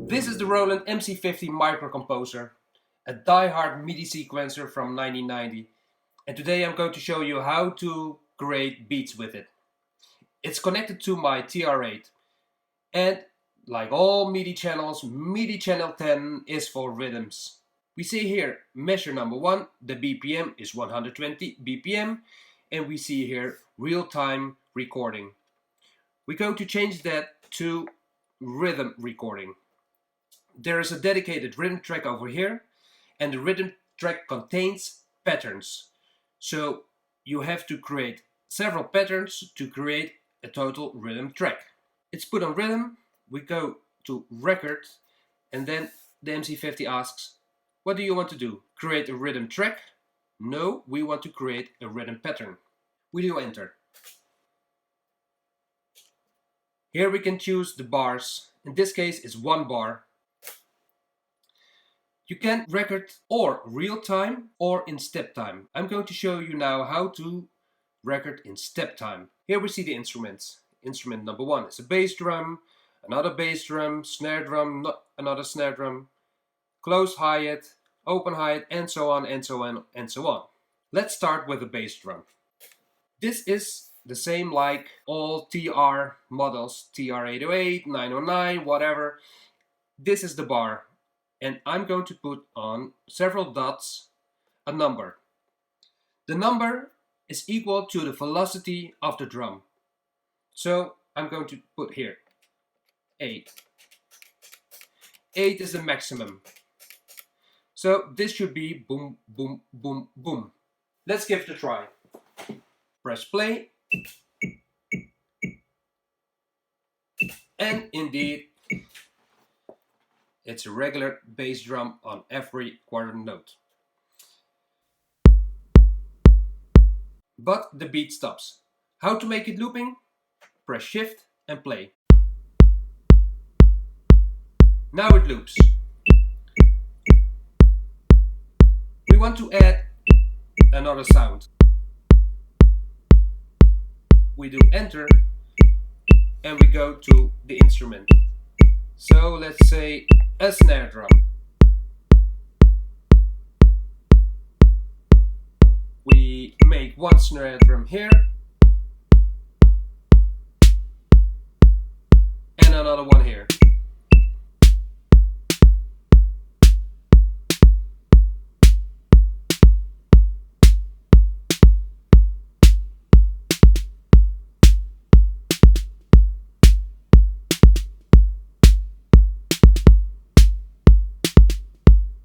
This is the Roland MC-50 microcomposer, a die-hard MIDI sequencer from 1990, and today I'm going to show you how to create beats with it. It's connected to my TR-8, and like all MIDI channels, MIDI channel 10 is for rhythms. We see here measure number 1, the BPM is 120 BPM, and we see here real-time recording. We're going to change that to rhythm recording. There is a dedicated rhythm track over here, and the rhythm track contains patterns. So you have to create several patterns to create a total rhythm track. It's put on rhythm, we go to record, and then the MC-50 asks, what do you want to do? Create a rhythm track? No, we want to create a rhythm pattern. We do enter. Here we can choose the bars. In this case it's 1 bar. You can record or real time or in step time. I'm going to show you now how to record in step time. Here we see the instruments. Instrument number 1 is a bass drum, another bass drum, snare drum, another snare drum, close hi-hat, open hi-hat, and so on and so on and so on. Let's start with the bass drum. This is the same like all TR models, TR-808, 909, whatever. This is the bar. And I'm going to put on several dots a number. The number is equal to the velocity of the drum. So I'm going to put here 8. 8 is the maximum. So this should be boom, boom, boom, boom. Let's give it a try. Press play. And indeed, it's a regular bass drum on every quarter note. But the beat stops. How to make it looping? Press shift and play. Now it loops. We want to add another sound. We do enter and we go to the instrument. So let's say a snare drum. We make 1 snare drum here and another one here.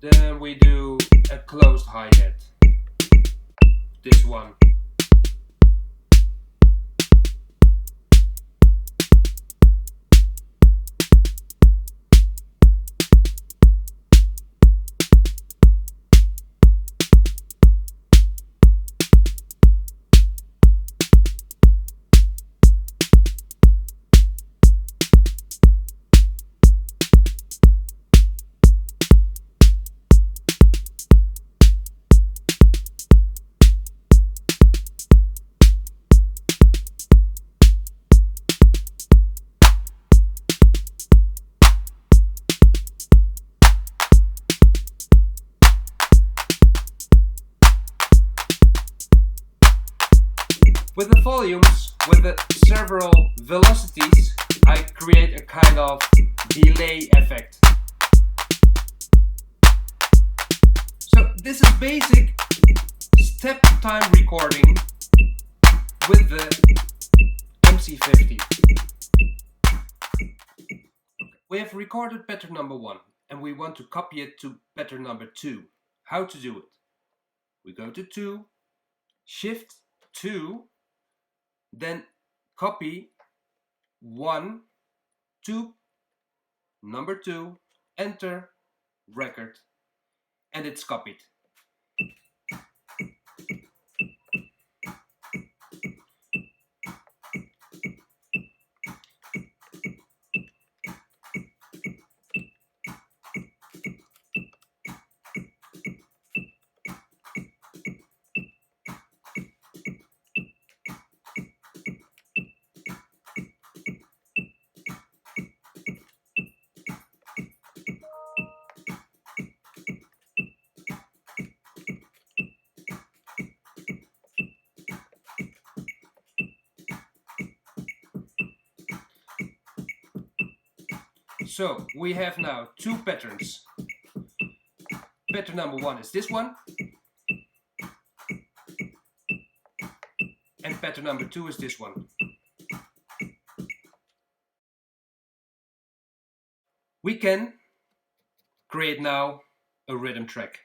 Then we do a closed hi-hat. This one. With the volumes, with the several velocities, I create a kind of delay effect. So this is basic step time recording with the MC-50. We have recorded pattern number 1 and we want to copy it to pattern number 2. How to do it? We go to 2, shift 2, then copy 1, 2, number 2, enter, record, and it's copied. So we have now two patterns. Pattern number one is this one. And pattern number two is this one. We can create now a rhythm track.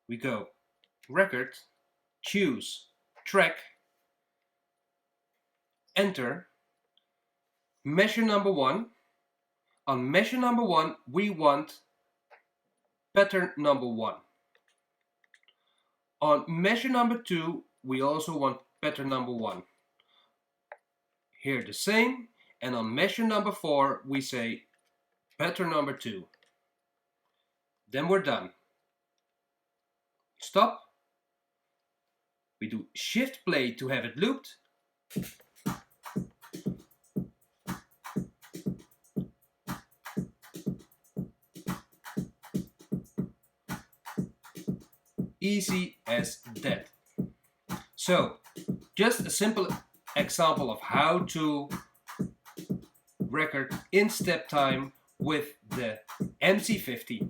We go record, choose track, enter, measure number one. On measure number one, we want pattern number one. On measure number two, we also want pattern number one. Here the same, and on measure number four, we say pattern number two. Then we're done. Stop. We do shift play to have it looped. Easy as that. So, just a simple example of how to record in step time with the MC-50.